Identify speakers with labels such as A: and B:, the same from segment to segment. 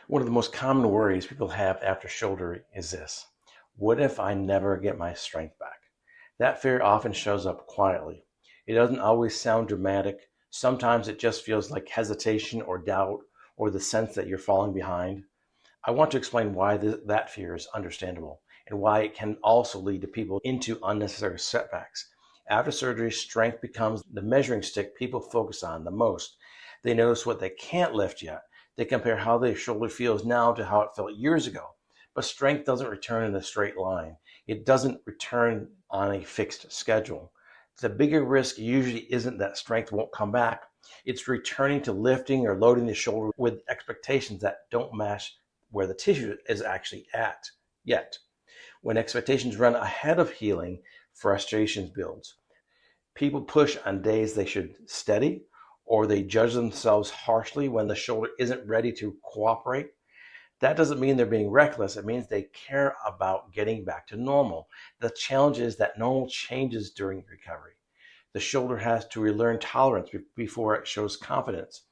A: One of the most common worries people have after shoulder is this: what if I never get my strength back? That fear often shows up quietly. It doesn't always sound dramatic. Sometimes it just feels like hesitation or doubt or the sense that you're falling behind. I want to explain why that fear is understandable and why it can also lead to people into unnecessary setbacks. After surgery, strength becomes the measuring stick people focus on the most. They notice what they can't lift yet. They compare how their shoulder feels now to how it felt years ago. But strength doesn't return in a straight line. It doesn't return on a fixed schedule. The bigger risk usually isn't that strength won't come back. It's returning to lifting or loading the shoulder with expectations that don't match where the tissue is actually at yet. When expectations run ahead of healing, frustration builds. People push on days they should steady, or they judge themselves harshly when the shoulder isn't ready to cooperate. That doesn't mean they're being reckless. It means they care about getting back to normal. The challenge is that normal changes during recovery. The shoulder has to relearn tolerance before it shows confidence.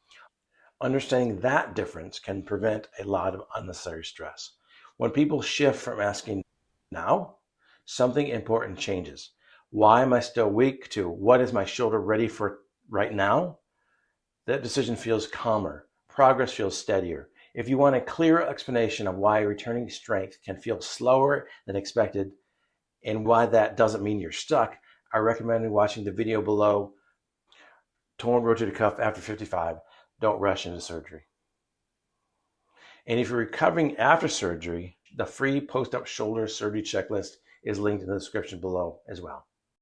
A: Understanding that difference can prevent a lot of unnecessary stress. When people shift from asking now, something important changes. Why am I still weak to what is my shoulder ready for right now? That decision feels calmer. Progress feels steadier. If you want a clearer explanation of why returning strength can feel slower than expected and why that doesn't mean you're stuck, I recommend watching the video below, Torn Rotator Cuff After 55. Don't rush into surgery. And if you're recovering after surgery, the free post-op shoulder surgery checklist is linked in the description below as well.